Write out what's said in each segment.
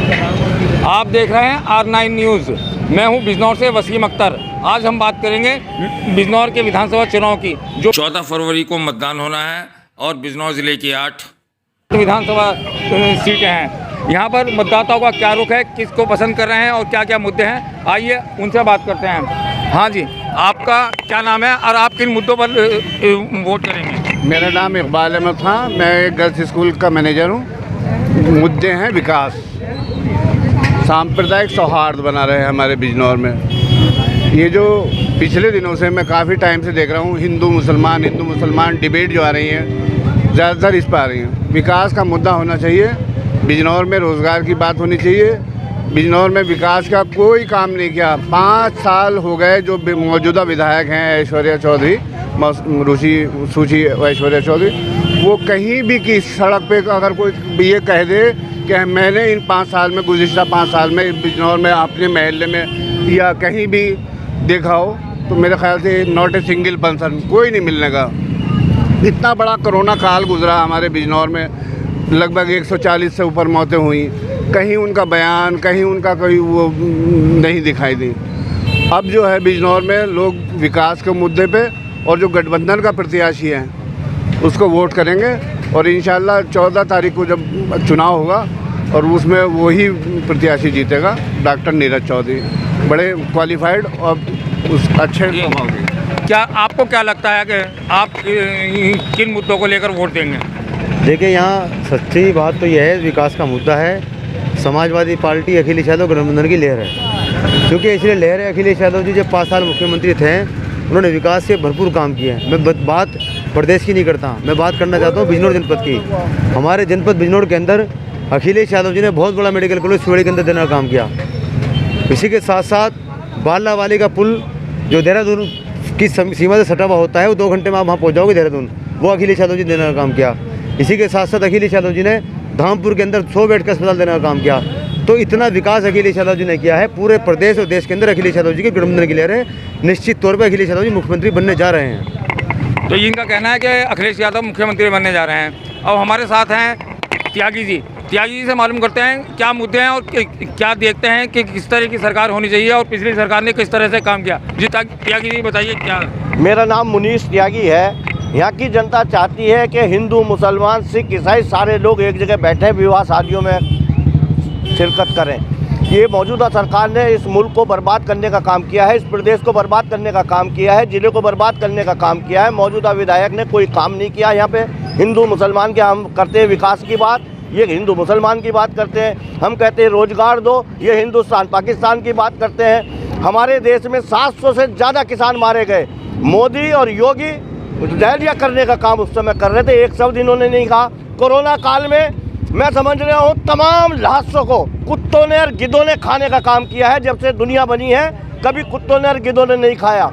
आप देख रहे हैं R9 न्यूज़। मैं हूं बिजनौर से वसीम अख्तर। आज हम बात करेंगे बिजनौर के विधानसभा चुनाव की, जो 14 फरवरी को मतदान होना है और बिजनौर ज़िले की 8 विधानसभा सीटें हैं। यहाँ पर मतदाताओं का क्या रुख है, किसको पसंद कर रहे हैं और क्या क्या मुद्दे हैं, आइए उनसे बात करते हैं। हाँ जी, आपका क्या नाम है और आप किन मुद्दों पर वोट करेंगे? मेरा नाम इकबाल अहमद खां, मैं एक गर्ल्स स्कूल का मैनेजर हूँ। मुद्दे हैं विकास, सांप्रदायिक सौहार्द बना रहे हैं हमारे बिजनौर में। ये जो पिछले दिनों से मैं काफ़ी टाइम से देख रहा हूँ, हिंदू मुसलमान डिबेट जो आ रही है ज़्यादातर इस पर आ रही हैं। विकास का मुद्दा होना चाहिए, बिजनौर में रोज़गार की बात होनी चाहिए। बिजनौर में विकास का कोई काम नहीं किया। 5 साल हो गए जो मौजूदा विधायक हैं ऐश्वर्या चौधरी, सुची ऐश्वर्या चौधरी, वो कहीं भी की सड़क पे अगर कोई ये कह दे कि मैंने इन 5 साल में, गुज़िश्ता 5 साल में बिजनौर में अपने महल्ले में या कहीं भी देखा हो, तो मेरे ख्याल से नॉट ए सिंगल पर्सन, कोई नहीं मिलने का। इतना बड़ा कोरोना काल गुजरा हमारे बिजनौर में, लगभग 140 से ऊपर मौतें हुई, कहीं उनका बयान, कहीं उनका कोई वो नहीं दिखाई दी। अब जो है बिजनौर में लोग विकास के मुद्दे पे और जो गठबंधन का प्रत्याशी है उसको वोट करेंगे और इंशाल्लाह 14 तारीख को जब चुनाव होगा और उसमें वही प्रत्याशी जीतेगा, डॉक्टर नीरज चौधरी, बड़े क्वालिफाइड और उस अच्छे स्वभाव के। क्या आपको क्या लगता है कि आप किन मुद्दों को लेकर वोट देंगे? देखिए, यहाँ सच्ची बात तो यह है, विकास का मुद्दा है। समाजवादी पार्टी अखिलेश यादव गठबंधन की लहर है, क्योंकि इसलिए लहर है अखिलेश यादव जी जब 5 साल मुख्यमंत्री थे, उन्होंने विकास से भरपूर काम किए हैं। मैं बात प्रदेश की नहीं करता, मैं बात करना चाहता हूँ बिजनौर जनपद की। हमारे जनपद बिजनौर के अंदर अखिलेश यादव जी ने बहुत बड़ा मेडिकल कॉलेज सिवड़ी के अंदर देने का काम किया। इसी के साथ साथ बालावाली का पुल जो देहरादून की सीमा से सटा हुआ होता है, वो 2 घंटे में आप वहाँ पहुँच जाओगे देहरादून, वो अखिलेश यादव जी ने देने का काम किया। इसी के साथ साथ अखिलेश यादव जी ने धामपुर के अंदर 100 बेड का अस्पताल देने का काम किया। तो इतना विकास अखिलेश यादव जी ने किया है। पूरे प्रदेश और देश के अंदर अखिलेश यादव जी के गठबंधन की लहर है। निश्चित तौर पर अखिलेश यादव जी मुख्यमंत्री बनने जा रहे हैं। तो इनका कहना है कि अखिलेश यादव मुख्यमंत्री बनने जा रहे हैं। अब हमारे साथ हैं त्यागी जी। त्यागी जी से मालूम करते हैं क्या मुद्दे हैं और क्या देखते हैं कि किस तरह की सरकार होनी चाहिए और पिछली सरकार ने किस तरह से काम किया। जी त्यागी जी बताइए क्या। मेरा नाम मुनीश त्यागी है। यहाँ की जनता चाहती है कि हिंदू, मुसलमान, सिख, ईसाई सारे लोग एक जगह बैठे विवाह शादियों में शिरकत करें। ये मौजूदा सरकार ने इस मुल्क को बर्बाद करने का काम किया है, इस प्रदेश को बर्बाद करने का काम किया है, जिले को बर्बाद करने का काम किया है। मौजूदा विधायक ने कोई काम नहीं किया। यहाँ पे हिंदू मुसलमान के हम करते हैं विकास की बात, ये हिंदू मुसलमान की बात करते हैं। हम कहते हैं रोजगार दो, ये हिंदुस्तान पाकिस्तान की बात करते हैं। हमारे देश में 700 से ज़्यादा किसान मारे गए। मोदी और योगी रैलियाँ करने का काम उस समय कर रहे थे, एक शब्द इन्होंने नहीं कहा। कोरोना काल में मैं समझ रहा हूँ तमाम लाशों को कुत्तों ने और गिद्धों ने खाने का काम किया है। जब से दुनिया बनी है कभी कुत्तों ने और गिद्धों ने नहीं खाया।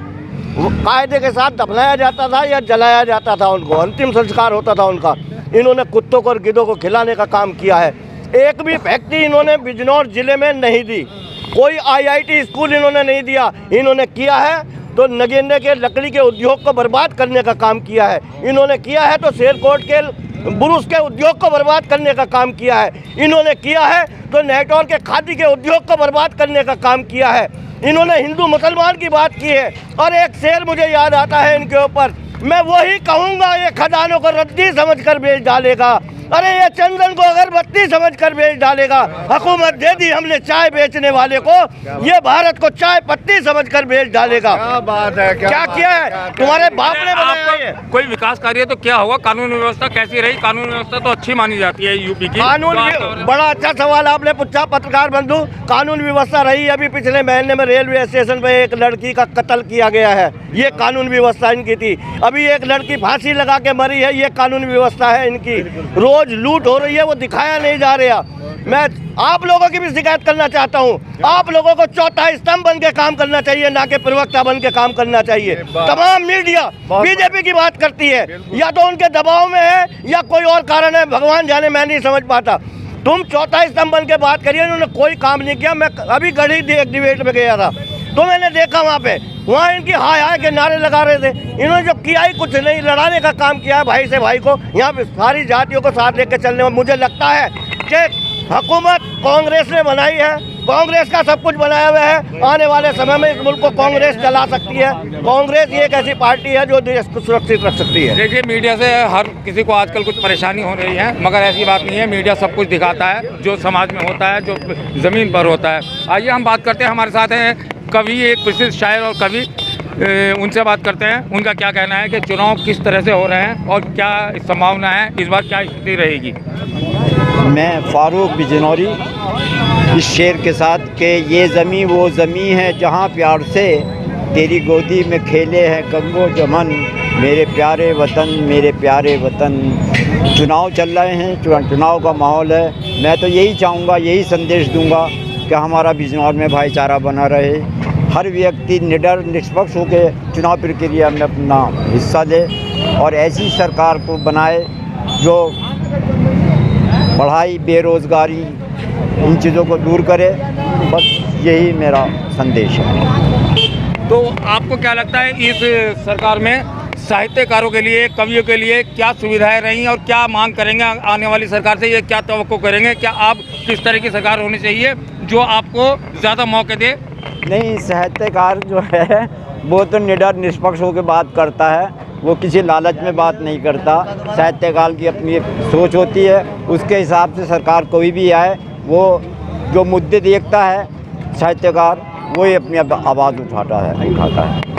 कायदे के साथ दफनाया जाता था या जलाया जाता था, उनको अंतिम संस्कार होता था उनका। इन्होंने कुत्तों को और गिद्धों को खिलाने का काम किया है। एक भी फैक्ट्री इन्होंने बिजनौर जिले में नहीं दी, कोई IIT स्कूल इन्होंने नहीं दिया। इन्होंने किया है तो नगेंद्र के लकड़ी के उद्योग को बर्बाद करने का काम किया है। इन्होंने किया है तो शेरकोट के बुरुस के उद्योग को बर्बाद करने का काम किया है। इन्होंने किया है तो नेटौर के खादी के उद्योग को बर्बाद करने का काम किया है। इन्होंने हिंदू मुसलमान की बात की है। और एक शेर मुझे याद आता है इनके ऊपर, मैं वही कहूँगा ये खदानों को रद्दी समझकर बेच डालेगा। अरे ये चंदन को अगरबत्ती समझकर बेच डालेगा। हुकूमत दे दी हमने चाय बेचने वाले को, ये भारत को चाय पत्ती समझकर बेच डालेगा। क्या बात है, क्या किया है तुम्हारे बाप ने बनाया है? कोई विकास कार्य तो क्या होगा? कानून व्यवस्था कैसी रही? कानून व्यवस्था तो अच्छी मानी जाती है यूपी की। कानून, बड़ा अच्छा सवाल आपने पूछा पत्रकार बंधु। कानून व्यवस्था रही। अभी पिछले महीने में रेलवे स्टेशन पे एक लड़की का कत्ल किया गया है, ये कानून व्यवस्था इनकी थी। अभी एक लड़की फांसी लगा के मरी है, ये कानून व्यवस्था है इनकी। रोज लूट हो रही है, वो दिखाया नहीं जा रहा। मैं आप लोगों की भी शिकायत करना चाहता हूँ, आप लोगों को चौथा स्तंभ बन के काम करना चाहिए, ना कि प्रवक्ता बन के काम करना चाहिए। तमाम मीडिया बीजेपी की बात करती है, या तो उनके दबाव में है या कोई और कारण है, भगवान जाने, मैं नहीं समझ पाता। तुम चौथा स्तंभ बन के बात करिए, उन्होंने कोई काम नहीं किया। मैं अभी गढ़ी एक डिबेट में गया था तो मैंने देखा वहाँ इनकी हाय हाय के नारे लगा रहे थे। इन्होंने जो किया ही कुछ नहीं, लड़ाने का काम किया है भाई से भाई को। यहाँ पे सारी जातियों को साथ लेकर चलने में मुझे लगता है कि हुकूमत कांग्रेस ने बनाई है, कांग्रेस का सब कुछ बनाया हुआ है। आने वाले समय में इस मुल्क को कांग्रेस चला सकती है। कांग्रेस ये एक ऐसी पार्टी है जो देश को सुरक्षित रख सकती है। देखिए, मीडिया से हर किसी को आजकल कुछ परेशानी हो रही है, मगर ऐसी बात नहीं है। मीडिया सब कुछ दिखाता है जो समाज में होता है, जो ज़मीन पर होता है। आइए हम बात करते हैं, हमारे साथ हैं कवि, एक प्रसिद्ध शायर और कवि, उनसे बात करते हैं। उनका क्या कहना है कि चुनाव किस तरह से हो रहे हैं और क्या संभावना है, इस बार क्या स्थिति रहेगी। मैं फारूक बिजनौरी इस शेर के साथ कि ये ज़मीं वो ज़मीं है जहाँ प्यार से तेरी गोदी में खेले हैं गंगो जमन, मेरे प्यारे वतन, मेरे प्यारे वतन। चुनाव चल रहे हैं, चुनाव का माहौल है। मैं तो यही चाहूँगा, यही संदेश दूँगा कि हमारा बिजनौर में भाईचारा बना रहे, हर व्यक्ति निडर निष्पक्ष होकर चुनाव प्रक्रिया में अपना हिस्सा ले और ऐसी सरकार को बनाए जो पढ़ाई, बेरोज़गारी, इन चीज़ों को दूर करे। बस यही मेरा संदेश है। तो आपको क्या लगता है इस सरकार में साहित्यकारों के लिए, कवियों के लिए क्या सुविधाएं रही और क्या मांग करेंगे आने वाली सरकार से, ये क्या तवक्को करेंगे? क्या आप किस तरह की सरकार होनी चाहिए जो आपको ज़्यादा मौके दे? नहीं, साहित्यकार जो है वो तो निडर निष्पक्ष होकर बात करता है, वो किसी लालच में बात नहीं करता। साहित्यकार की अपनी सोच होती है, उसके हिसाब से सरकार कोई भी आए वो जो मुद्दे देखता है साहित्यकार वही अपनी आवाज़ उठाता है।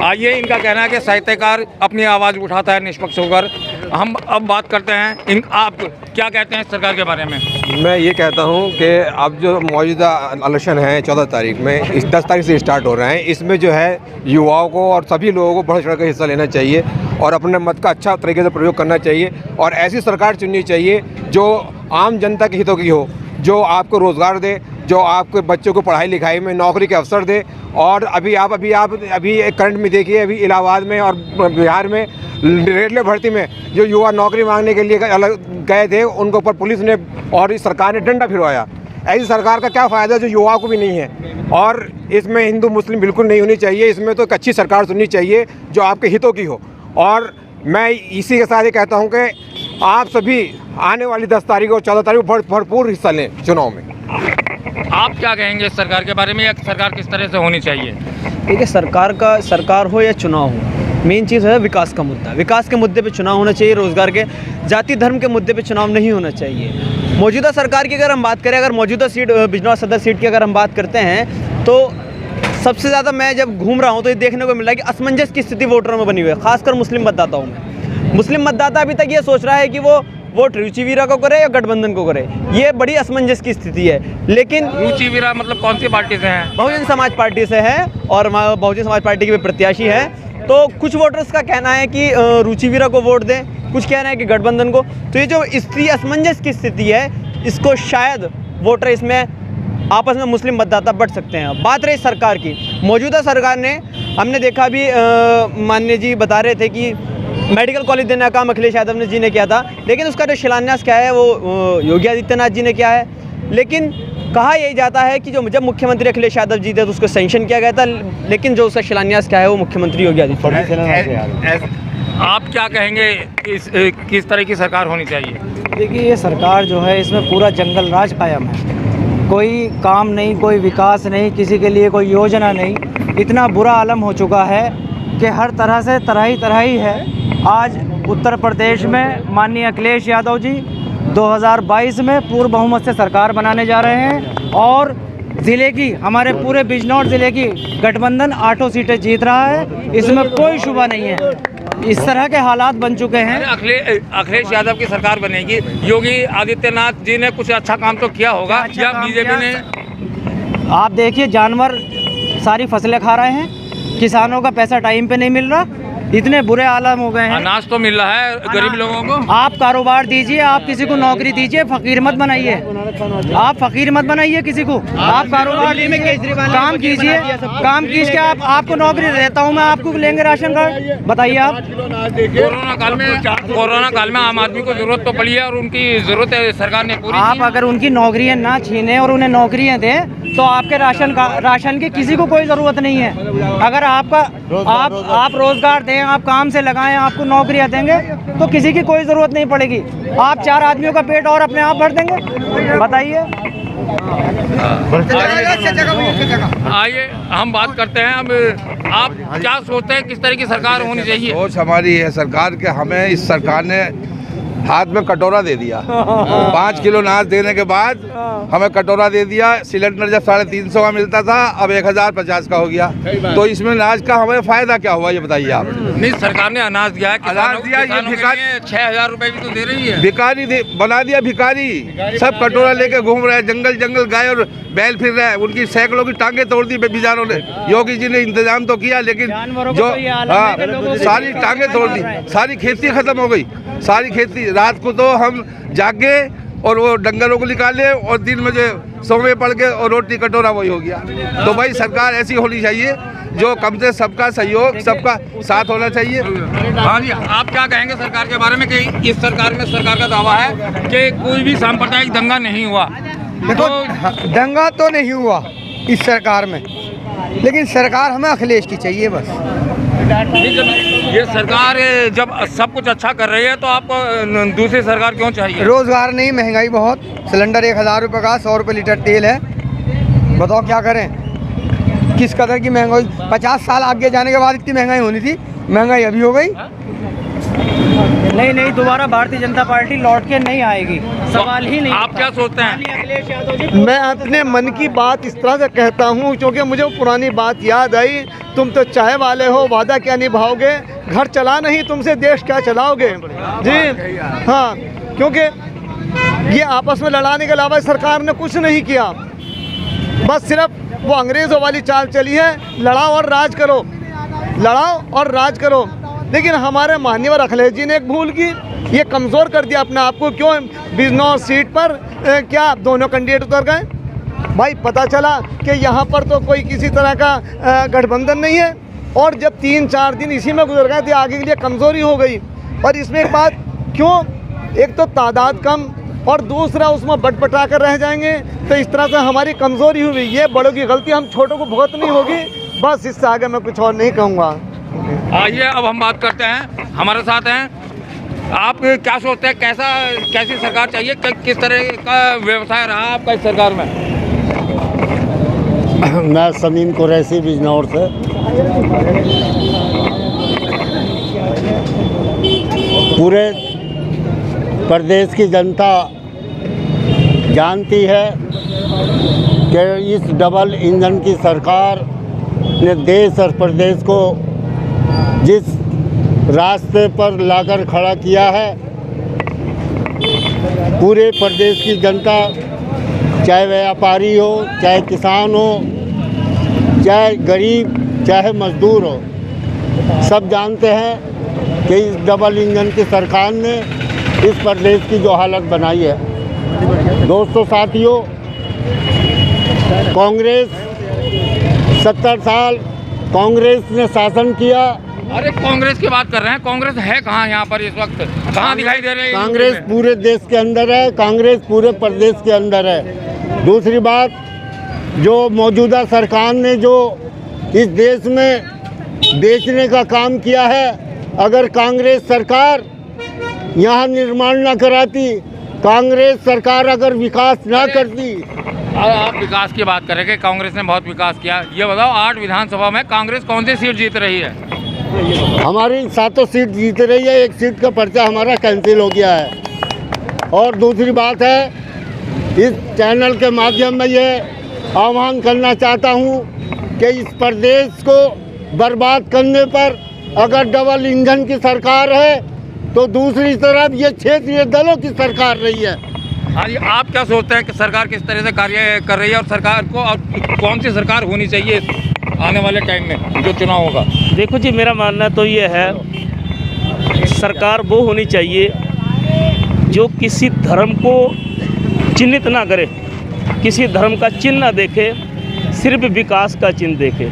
आइए, इनका कहना है कि साहित्यकार अपनी आवाज़ उठाता है निष्पक्ष होकर। हम अब बात करते हैं, आप क्या कहते हैं सरकार के बारे में? मैं ये कहता हूँ कि अब जो मौजूदा इलेक्शन है 14 तारीख में, इस 10 तारीख से स्टार्ट हो रहे हैं, इसमें जो है युवाओं को और सभी लोगों को बढ़ चढ़ कर हिस्सा लेना चाहिए और अपने मत का अच्छा तरीके से प्रयोग करना चाहिए और ऐसी सरकार चुननी चाहिए जो आम जनता के हितों की हो, जो आपको रोज़गार दे, जो आपके बच्चों को पढ़ाई लिखाई में नौकरी के अवसर दे। और अभी एक करंट में देखिए, अभी इलाहाबाद में और बिहार में रेलवे भर्ती में जो युवा नौकरी मांगने के लिए गए थे, उनके ऊपर पुलिस ने और इस सरकार ने डंडा फिरवाया। ऐसी सरकार का क्या फ़ायदा जो युवाओं को भी नहीं है। और इसमें हिंदू मुस्लिम बिल्कुल नहीं होनी चाहिए, इसमें तो एक अच्छी सरकार चुननी चाहिए जो आपके हितों की हो। और मैं इसी के साथ ये कहता हूँ कि आप सभी आने वाली 10 तारीख और 14 तारीख को भरपूर हिस्सा लें चुनाव में। आप क्या कहेंगे इस सरकार के बारे में, या सरकार किस तरह से होनी चाहिए? देखिए, सरकार हो या चुनाव हो, मेन चीज़ है विकास का मुद्दा। विकास के मुद्दे पे चुनाव होना चाहिए, रोज़गार के, जाति धर्म के मुद्दे पे चुनाव नहीं होना चाहिए। मौजूदा सरकार की अगर हम बात करें, अगर मौजूदा सीट बिजनौर सदर सीट की अगर हम बात करते हैं, तो सबसे ज़्यादा मैं जब घूम रहा हूँ तो ये देखने को मिल रहा है कि असमंजस की स्थिति वोटरों में बनी हुई है, खासकर मुस्लिम मतदाताओं में। मुस्लिम मतदाता अभी तक ये सोच रहा है कि वो वोट रुचिवीरा को करे या गठबंधन को करे, ये बड़ी असमंजस की स्थिति है। लेकिन रुचिवीरा मतलब कौन सी पार्टी से हैं? बहुजन समाज पार्टी से है और बहुजन समाज पार्टी के भी प्रत्याशी हैं। तो कुछ वोटर्स का कहना है कि रुचिवीरा को वोट दें, कुछ कहना है कि गठबंधन को। तो ये जो स्थिति असमंजस की स्थिति है, इसको शायद वोटर इसमें आपस में मुस्लिम मतदाता बढ़ सकते हैं। बात रही सरकार की, मौजूदा सरकार ने, हमने देखा भी माननीय जी बता रहे थे कि मेडिकल कॉलेज देने का काम अखिलेश यादव जी ने किया था, लेकिन उसका जो शिलान्यास क्या है वो योगी आदित्यनाथ जी ने किया है। लेकिन कहा यही जाता है कि जो जब मुख्यमंत्री अखिलेश यादव जी थे तो उसको सैंक्शन किया गया था, लेकिन जो उसका शिलान्यास क्या है वो मुख्यमंत्री योगी आदित्यनाथ। आप क्या कहेंगे किस तरह की सरकार होनी चाहिए? देखिए, ये सरकार जो है इसमें पूरा जंगल राज कायम है, कोई काम नहीं, कोई विकास नहीं, किसी के लिए कोई योजना नहीं। इतना बुरा आलम हो चुका है कि हर तरह से तराही है। आज उत्तर प्रदेश में माननीय अखिलेश यादव जी 2022 में पूर्ण बहुमत से सरकार बनाने जा रहे हैं और ज़िले की, हमारे पूरे बिजनौर ज़िले की गठबंधन 8 सीटें जीत रहा है, इसमें कोई शुबा नहीं है। इस तरह के हालात बन चुके हैं। अखिलेश यादव की सरकार बनेगी, योगी आदित्यनाथ जी ने कुछ अच्छा काम तो किया होगा या बीजेपी ने? आप देखिए, जानवर सारी फसलें खा रहे हैं, किसानों का पैसा टाइम पे नहीं मिल रहा, इतने बुरे हालात हो गए हैं। अनाज तो मिल रहा है गरीब लोगों को। आप कारोबार दीजिए, आप किसी को नौकरी दीजिए, फकीर मत बनाइए, आप फकीर मत बनाइए किसी को। आप कारोबार काम कीजिए, काम कीजिए। आपको नौकरी देता हूँ मैं, आपको लेंगे राशन कार्ड, बताइए आप। कोरोना काल में आम आदमी को जरूरत तो पड़ी है और उनकी जरूरत सरकार ने पूरी। आप अगर उनकी नौकरियाँ ना छीने और उन्हें नौकरियाँ दें तो आपके राशन की किसी को कोई ज़रूरत नहीं है। अगर आपका आप रोजगार दें, आप काम से लगाएं, आपको नौकरियां देंगे तो किसी की कोई ज़रूरत नहीं पड़ेगी। आप 4 आदमियों का पेट और अपने आप भर देंगे, बताइए। आइए हम बात करते हैं। अब आप क्या सोचते हैं किस तरह की सरकार होनी चाहिए? सोच हमारी है सरकार के, हमें इस सरकार ने हाथ में कटोरा दे दिया। 5 किलो अनाज देने के बाद हमें कटोरा दे दिया। सिलेंडर जब 350 का मिलता था अब 1050 का हो गया। तो इसमें अनाज का हमें फायदा क्या हुआ ये बताइए आप। नहीं, सरकार ने अनाज दिया है, अनाज दिया, ये भिखारी 6,000 रुपए भी तो दे रही है। भिखारी बना दिया भिखारी। सब कटोरा लेके घूम रहे हैं, जंगल जंगल गाय और बैल फिर रहे हैं। उनकी सैकड़ों की टांगे तोड़ दी बेचारों ने। योगी जी ने इंतजाम तो किया लेकिन जो सारी टांगे तोड़ दी, सारी खेती खत्म हो गई। सारी खेती रात को तो हम जागे और वो डंगरों को निकाले और दिन में जो सोमे पड़ के और रोटी कटोरा वही हो गया। तो भाई सरकार ऐसी होनी चाहिए जो कम से सबका सहयोग, सबका साथ होना चाहिए। हाँ जी, आप क्या कहेंगे सरकार के बारे में कि इस सरकार में, सरकार का दावा है कि कोई भी सांप्रदायिक दंगा नहीं हुआ? देखो, दंगा तो नहीं हुआ इस सरकार में, लेकिन सरकार हमें अखिलेश की चाहिए बस। ये सरकार जब सब कुछ अच्छा कर रही है तो आपको दूसरी सरकार क्यों चाहिए? रोजगार नहीं, महंगाई बहुत, सिलेंडर 1000 रुपये का, 100 रुपये लीटर तेल है। बताओ क्या करें, किस कदर की महंगाई। 50 साल आगे जाने के बाद इतनी महंगाई होनी थी, महंगाई अभी हो गई। नहीं, दोबारा भारतीय जनता पार्टी लौट के नहीं आएगी, सवाल ही नहीं। आप क्या सोचते हैं? अखिलेश यादव जी, मैं अपने मन की बात इस तरह से कहता हूँ क्योंकि मुझे वो पुरानी बात याद आई। तुम तो चाय वाले हो, वादा क्या निभाओगे, घर चला नहीं तुमसे देश क्या चलाओगे जी। हाँ, क्योंकि ये आपस में लड़ाने के अलावा सरकार ने कुछ नहीं किया। बस सिर्फ वो अंग्रेज़ों वाली चाल चली है, लड़ाओ और राज करो, लड़ाओ और राज करो। लेकिन हमारे माननीय अखिलेश जी ने एक भूल की, ये कमज़ोर कर दिया अपने आप को। क्यों बिजनौर सीट पर क्या दोनों कैंडिडेट उतर गए? भाई पता चला कि यहाँ पर तो कोई किसी तरह का गठबंधन नहीं है। और जब 3-4 दिन इसी में गुजर गए तो आगे के लिए कमज़ोरी हो गई। और इसमें एक बात, क्यों, एक तो तादाद कम और दूसरा उसमें बटपटा कर रह जाएंगे, तो इस तरह से हमारी कमज़ोरी हुई। ये बड़ों की गलती, हम छोटों को भुगतनी होगी। बस इससे आगे मैं कुछ और नहीं कहूँगा। आइए अब हम बात करते हैं, हमारे साथ हैं। आप क्या सोचते हैं, कैसी सरकार चाहिए, किस तरह का व्यवसाय रहा आपका इस सरकार में? मैं समीन कुरैशी बिजनौर से। पूरे प्रदेश की जनता जानती है कि इस डबल इंजन की सरकार ने देश और प्रदेश को जिस रास्ते पर लाकर खड़ा किया है, पूरे प्रदेश की जनता, चाहे व्यापारी हो, चाहे किसान हो, चाहे गरीब, चाहे मजदूर हो, सब जानते हैं कि इस डबल इंजन की सरकार ने इस प्रदेश की जो हालत बनाई है। दोस्तों, साथियों, कांग्रेस 70 साल कांग्रेस ने शासन किया। अरे कांग्रेस की बात कर रहे हैं, कांग्रेस है कहाँ यहाँ पर इस वक्त, कहाँ दिखाई दे रही है? कांग्रेस पूरे देश के अंदर है, कांग्रेस पूरे प्रदेश के अंदर है। दूसरी बात, जो मौजूदा सरकार ने जो इस देश में बेचने का काम किया है, अगर कांग्रेस सरकार यहाँ निर्माण ना कराती, कांग्रेस सरकार अगर विकास ना करती। आप विकास की बात करेंगे, कांग्रेस ने बहुत विकास किया। ये बताओ, 8 विधानसभा में कांग्रेस कौन सी सीट जीत रही है? हमारी 7 सीट जीत रही है, 1 सीट का पर्चा हमारा कैंसिल हो गया है। और दूसरी बात है, इस चैनल के माध्यम में ये आह्वान करना चाहता हूँ कि इस प्रदेश को बर्बाद करने पर अगर डबल इंजन की सरकार है तो दूसरी तरफ ये क्षेत्रीय दलों की सरकार रही है। हाँ जी, आप क्या सोचते हैं कि सरकार किस तरह से कार्य कर रही है और सरकार को और कौन सी सरकार होनी चाहिए आने वाले टाइम में जो चुनाव होगा? देखो जी, मेरा मानना तो ये है, सरकार वो होनी चाहिए जो किसी धर्म को चिन्हित ना करे, किसी धर्म का चिन्ह ना देखे, सिर्फ विकास का चिन्ह देखे।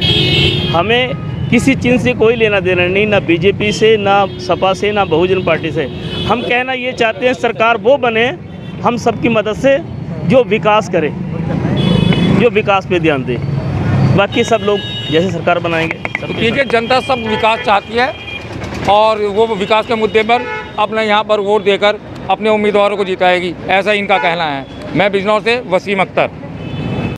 हमें किसी चिन्ह से कोई लेना देना नहीं, ना बीजेपी से, ना सपा से, ना बहुजन पार्टी से। हम कहना ये चाहते हैं, सरकार वो बने हम सबकी मदद से जो विकास करे, जो विकास पे ध्यान दे। बाकी सब लोग जैसे सरकार बनाएंगे सब क्योंकि जनता सब विकास चाहती है और वो विकास के मुद्दे पर अपने यहाँ पर वोट देकर अपने उम्मीदवारों को जिताएगी, ऐसा इनका कहना है। मैं बिजनौर से वसीम अख्तर।